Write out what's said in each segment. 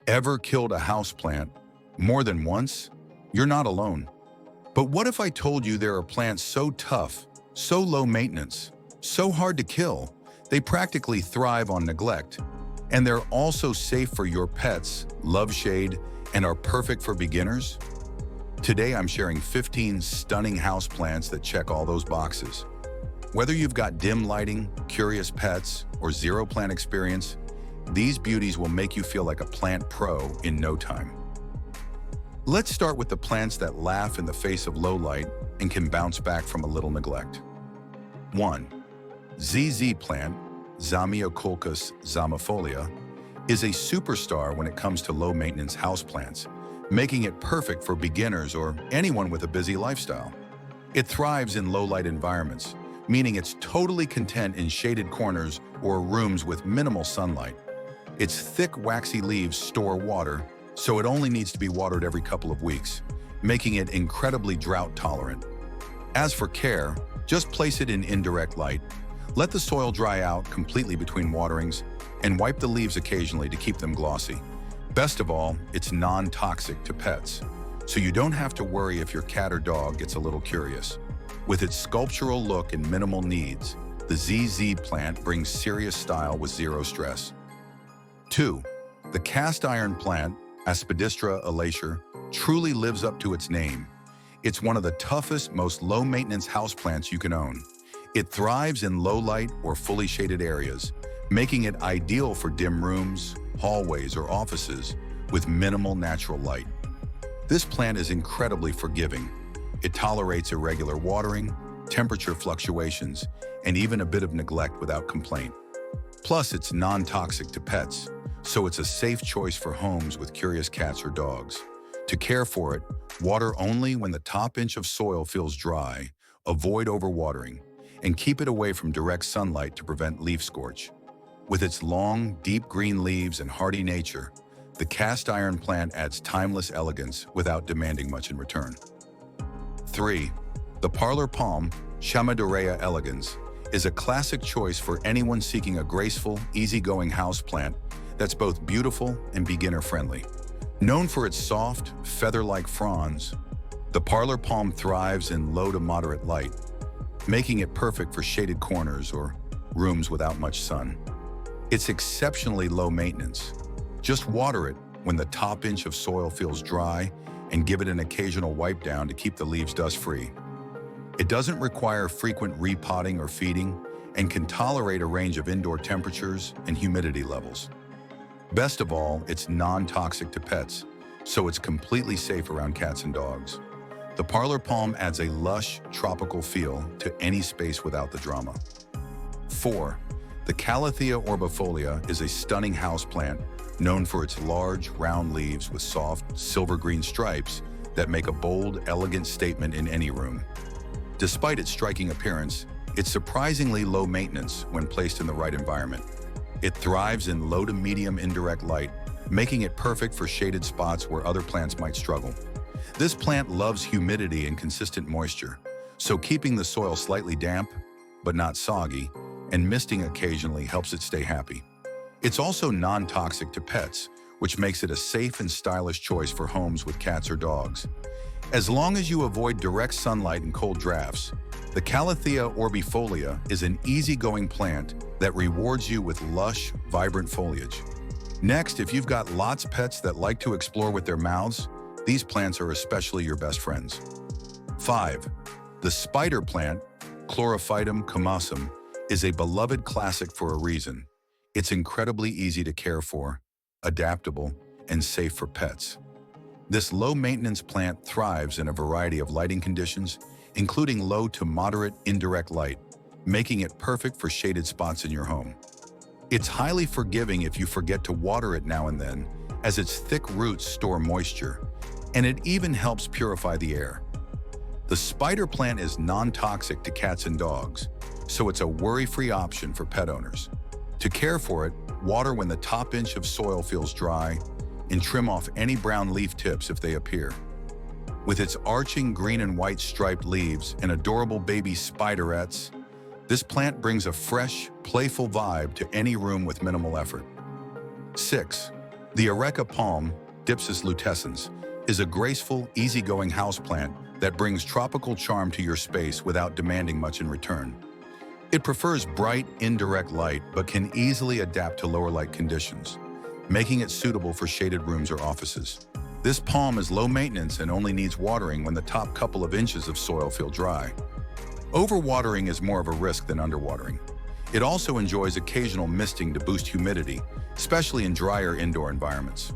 Ever killed a houseplant more than once? You're not alone. But what if I told you there are plants so tough, so low maintenance, so hard to kill, they practically thrive on neglect, and they're also safe for your pets, love shade, and are perfect for beginners? Today I'm sharing 15 stunning houseplants that check all those boxes. Whether you've got dim lighting, curious pets, or zero plant experience, these beauties will make you feel like a plant pro in no time. Let's start with the plants that laugh in the face of low light and can bounce back from a little neglect. 1. ZZ plant, Zamioculcas zamiifolia, is a superstar when it comes to low-maintenance houseplants, making it perfect for beginners or anyone with a busy lifestyle. It thrives in low-light environments, meaning it's totally content in shaded corners or rooms with minimal sunlight. Its thick, waxy leaves store water, so it only needs to be watered every couple of weeks, making it incredibly drought-tolerant. As for care, just place it in indirect light, let the soil dry out completely between waterings, and wipe the leaves occasionally to keep them glossy. Best of all, it's non-toxic to pets, so you don't have to worry if your cat or dog gets a little curious. With its sculptural look and minimal needs, the ZZ plant brings serious style with zero stress. 2. The cast iron plant, Aspidistra alacer, truly lives up to its name. It's one of the toughest, most low-maintenance houseplants you can own. It thrives in low-light or fully shaded areas, making it ideal for dim rooms, hallways, or offices with minimal natural light. This plant is incredibly forgiving. It tolerates irregular watering, temperature fluctuations, and even a bit of neglect without complaint. Plus, it's non-toxic to pets, so it's a safe choice for homes with curious cats or dogs. To care for it, water only when the top inch of soil feels dry, avoid overwatering, and keep it away from direct sunlight to prevent leaf scorch. With its long, deep green leaves and hardy nature, the cast iron plant adds timeless elegance without demanding much in return. 3. The Parlor Palm, Chamaedorea elegans, is a classic choice for anyone seeking a graceful, easygoing houseplant that's both beautiful and beginner-friendly. Known for its soft, feather-like fronds, the Parlor Palm thrives in low to moderate light, making it perfect for shaded corners or rooms without much sun. It's exceptionally low maintenance. Just water it when the top inch of soil feels dry and give it an occasional wipe down to keep the leaves dust-free. It doesn't require frequent repotting or feeding and can tolerate a range of indoor temperatures and humidity levels. Best of all, it's non-toxic to pets, so it's completely safe around cats and dogs. The Parlor Palm adds a lush, tropical feel to any space without the drama. 4. The Calathea Orbeeifogia is a stunning houseplant known for its large, round leaves with soft, silver-green stripes that make a bold, elegant statement in any room. Despite its striking appearance, it's surprisingly low maintenance when placed in the right environment. It thrives in low to medium indirect light, making it perfect for shaded spots where other plants might struggle. This plant loves humidity and consistent moisture, so keeping the soil slightly damp, but not soggy, and misting occasionally helps it stay happy. It's also non-toxic to pets, which makes it a safe and stylish choice for homes with cats or dogs. As long as you avoid direct sunlight and cold drafts, the Calathea Orbeeifogia is an easygoing plant that rewards you with lush, vibrant foliage. Next, if you've got lots of pets that like to explore with their mouths, these plants are especially your best friends. 5. The spider plant, Chlorophytum comosum, is a beloved classic for a reason. It's incredibly easy to care for, adaptable, and safe for pets. This low-maintenance plant thrives in a variety of lighting conditions, including low to moderate indirect light, making it perfect for shaded spots in your home. It's highly forgiving if you forget to water it now and then, as its thick roots store moisture, and it even helps purify the air. The spider plant is non-toxic to cats and dogs, so it's a worry-free option for pet owners. To care for it, water when the top inch of soil feels dry, and trim off any brown leaf tips if they appear. With its arching green and white striped leaves and adorable baby spiderettes, this plant brings a fresh, playful vibe to any room with minimal effort. 6. The Oreo Palm, Dipsis lutescens, is a graceful, easygoing houseplant that brings tropical charm to your space without demanding much in return. It prefers bright, indirect light but can easily adapt to lower light conditions, making it suitable for shaded rooms or offices. This palm is low maintenance and only needs watering when the top couple of inches of soil feel dry. Overwatering is more of a risk than underwatering. It also enjoys occasional misting to boost humidity, especially in drier indoor environments.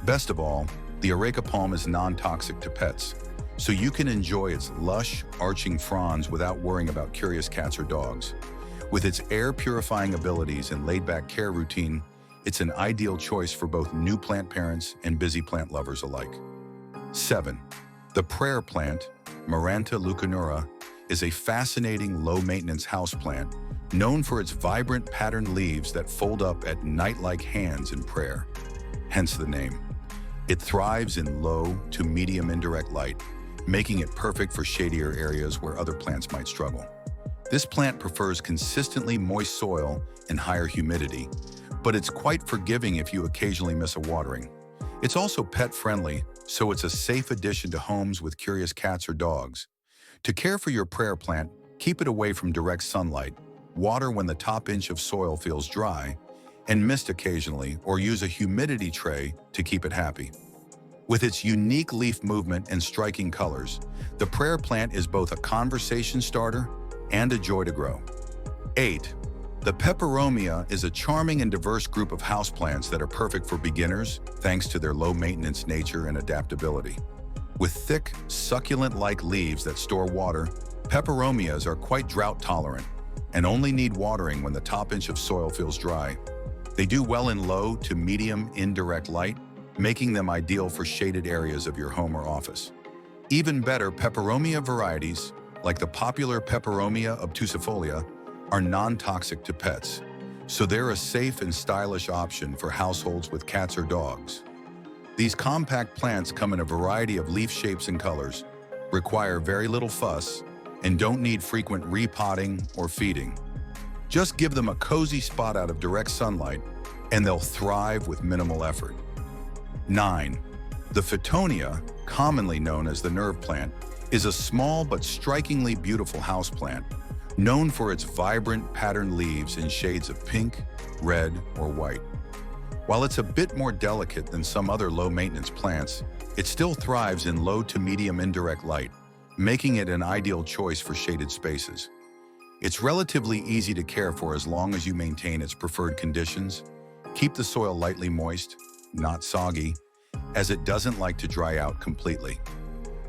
Best of all, the Oreo Palm is non-toxic to pets, so you can enjoy its lush, arching fronds without worrying about curious cats or dogs. With its air-purifying abilities and laid-back care routine, it's an ideal choice for both new plant parents and busy plant lovers alike. 7. The prayer plant, Maranta leucanura, is a fascinating low-maintenance houseplant known for its vibrant patterned leaves that fold up at night like hands in prayer, hence the name. It thrives in low to medium indirect light, making it perfect for shadier areas where other plants might struggle. This plant prefers consistently moist soil and higher humidity, but it's quite forgiving if you occasionally miss a watering. It's also pet-friendly, so it's a safe addition to homes with curious cats or dogs. To care for your prayer plant, keep it away from direct sunlight, water when the top inch of soil feels dry, and mist occasionally, or use a humidity tray to keep it happy. With its unique leaf movement and striking colors, the prayer plant is both a conversation starter and a joy to grow. 8. The Pepperomia is a charming and diverse group of houseplants that are perfect for beginners thanks to their low-maintenance nature and adaptability. With thick, succulent-like leaves that store water, Pepperomias are quite drought-tolerant and only need watering when the top inch of soil feels dry. They do well in low to medium indirect light, making them ideal for shaded areas of your home or office. Even better, Pepperomia varieties, like the popular Pepperomia obtusifolia, are non-toxic to pets, so they're a safe and stylish option for households with cats or dogs. These compact plants come in a variety of leaf shapes and colors, require very little fuss, and don't need frequent repotting or feeding. Just give them a cozy spot out of direct sunlight, and they'll thrive with minimal effort. 9. The Fetonia, commonly known as the nerve plant, is a small but strikingly beautiful houseplant, known for its vibrant patterned leaves in shades of pink, red, or white. While it's a bit more delicate than some other low-maintenance plants, it still thrives in low to medium indirect light, making it an ideal choice for shaded spaces. It's relatively easy to care for as long as you maintain its preferred conditions. Keep the soil lightly moist, not soggy, as it doesn't like to dry out completely.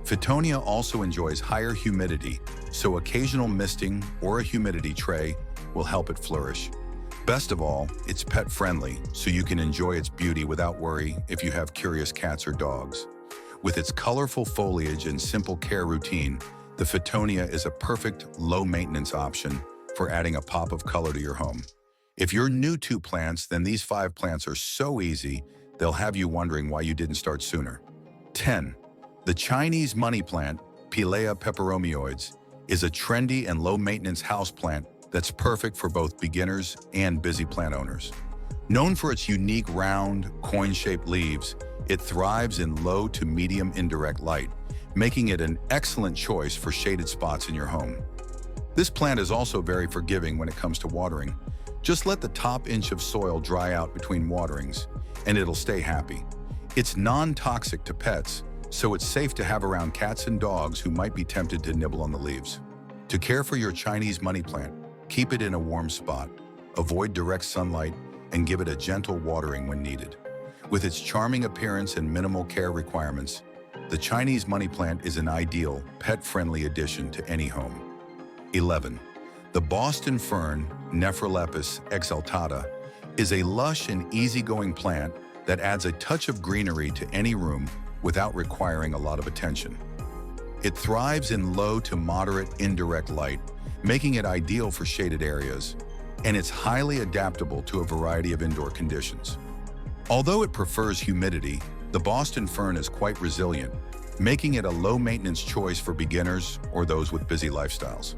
Fetonia also enjoys higher humidity, so occasional misting or a humidity tray will help it flourish. Best of all, it's pet-friendly, so you can enjoy its beauty without worry if you have curious cats or dogs. With its colorful foliage and simple care routine, the Fetonia is a perfect low-maintenance option for adding a pop of color to your home. If you're new to plants, then these 5 plants are so easy, they'll have you wondering why you didn't start sooner. 10. The Chinese money plant, Pilea peperomioides, is a trendy and low-maintenance houseplant that's perfect for both beginners and busy plant owners. Known for its unique round, coin-shaped leaves, it thrives in low to medium indirect light, making it an excellent choice for shaded spots in your home. This plant is also very forgiving when it comes to watering. Just let the top inch of soil dry out between waterings, and it'll stay happy. It's non-toxic to pets, so it's safe to have around cats and dogs who might be tempted to nibble on the leaves. To care for your Chinese money plant, keep it in a warm spot, avoid direct sunlight, and give it a gentle watering when needed. With its charming appearance and minimal care requirements, the Chinese money plant is an ideal, pet-friendly addition to any home. 11. The Boston Fern, Nephrolepis exaltata, is a lush and easygoing plant that adds a touch of greenery to any room without requiring a lot of attention. It thrives in low to moderate indirect light, making it ideal for shaded areas, and it's highly adaptable to a variety of indoor conditions. Although it prefers humidity, the Boston Fern is quite resilient, making it a low-maintenance choice for beginners or those with busy lifestyles.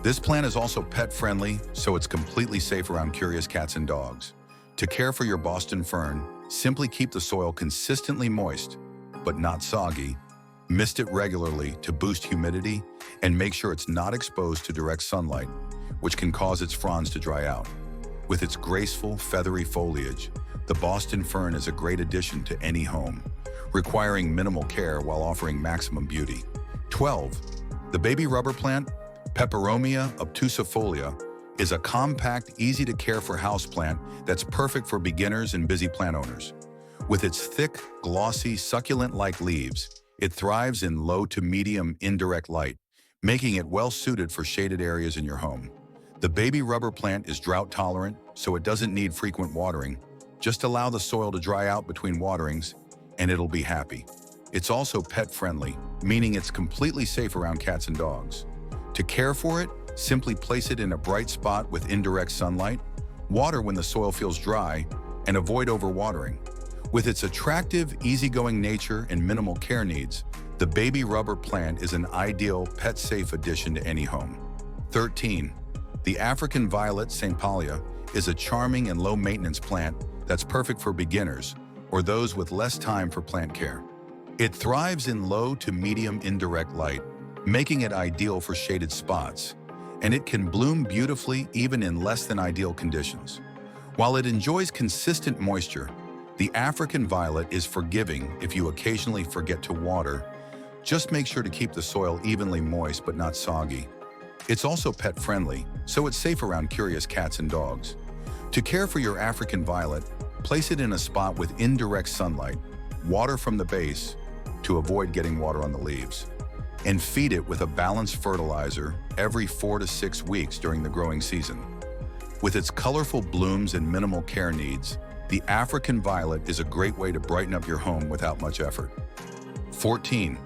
This plant is also pet-friendly, so it's completely safe around curious cats and dogs. To care for your Boston Fern, Simply keep the soil consistently moist, but not soggy. Mist it regularly to boost humidity and make sure it's not exposed to direct sunlight, which can cause its fronds to dry out. With its graceful, feathery foliage, the Boston fern is a great addition to any home, requiring minimal care while offering maximum beauty. 12. The baby rubber plant, Pepperomia obtusifolia, is a compact, easy-to-care-for houseplant that's perfect for beginners and busy plant owners. With its thick, glossy, succulent-like leaves, it thrives in low to medium indirect light, making it well-suited for shaded areas in your home. The baby rubber plant is drought-tolerant, so it doesn't need frequent watering. Just allow the soil to dry out between waterings, and it'll be happy. It's also pet-friendly, meaning it's completely safe around cats and dogs. To care for it, simply place it in a bright spot with indirect sunlight, water when the soil feels dry, and avoid overwatering. With its attractive, easygoing nature and minimal care needs, the baby rubber plant is an ideal pet-safe addition to any home. 13. The African violet St. Palia is a charming and low-maintenance plant that's perfect for beginners or those with less time for plant care. It thrives in low to medium indirect light, making it ideal for shaded spots, and it can bloom beautifully even in less than ideal conditions. While it enjoys consistent moisture, the African violet is forgiving if you occasionally forget to water. Just make sure to keep the soil evenly moist but not soggy. It's also pet-friendly, so it's safe around curious cats and dogs. To care for your African violet, place it in a spot with indirect sunlight, water from the base to avoid getting water on the leaves, and feed it with a balanced fertilizer every 4 to 6 weeks during the growing season. With its colorful blooms and minimal care needs, the African violet is a great way to brighten up your home without much effort. 14.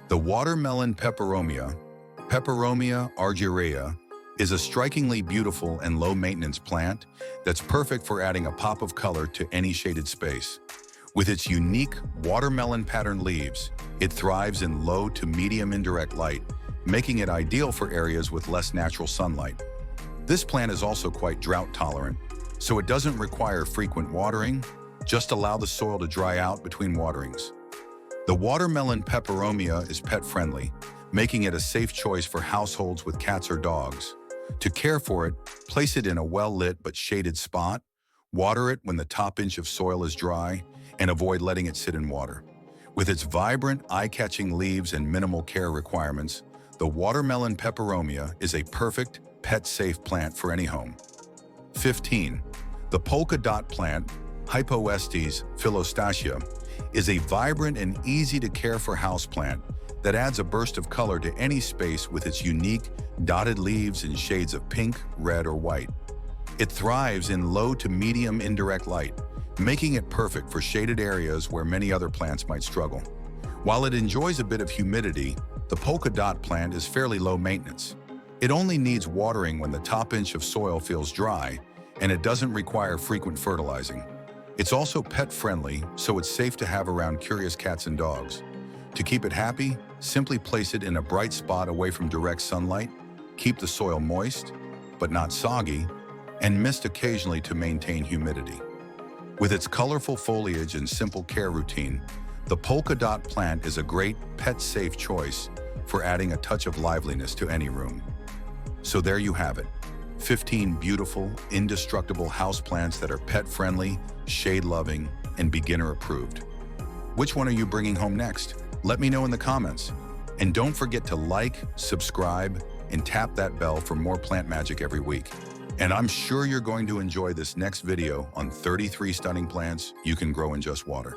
The watermelon Pepperomia, Pepperomia argyrea, is a strikingly beautiful and low-maintenance plant that's perfect for adding a pop of color to any shaded space. With its unique watermelon-patterned leaves, it thrives in low to medium indirect light, making it ideal for areas with less natural sunlight. This plant is also quite drought-tolerant, so it doesn't require frequent watering. Just allow the soil to dry out between waterings. The watermelon Pepperomia is pet-friendly, making it a safe choice for households with cats or dogs. To care for it, place it in a well-lit but shaded spot, water it when the top inch of soil is dry, and avoid letting it sit in water. With its vibrant, eye-catching leaves and minimal care requirements, the watermelon Pepperomia is a perfect, pet-safe plant for any home. 15. The Polka Dot Plant, Hypoestes philostachya, is a vibrant and easy-to-care-for houseplant that adds a burst of color to any space with its unique, dotted leaves in shades of pink, red, or white. It thrives in low to medium indirect light, making it perfect for shaded areas where many other plants might struggle. While it enjoys a bit of humidity, the polka dot plant is fairly low maintenance. It only needs watering when the top inch of soil feels dry, and it doesn't require frequent fertilizing. It's also pet-friendly, so it's safe to have around curious cats and dogs. To keep it happy, simply place it in a bright spot away from direct sunlight, keep the soil moist, but not soggy, and mist occasionally to maintain humidity. With its colorful foliage and simple care routine, the polka dot plant is a great pet-safe choice for adding a touch of liveliness to any room. So there you have it, 15 beautiful, indestructible houseplants that are pet-friendly, shade-loving, and beginner-approved. Which one are you bringing home next? Let me know in the comments. And don't forget to like, subscribe, and tap that bell for more plant magic every week. And I'm sure you're going to enjoy this next video on 33 stunning plants you can grow in just water.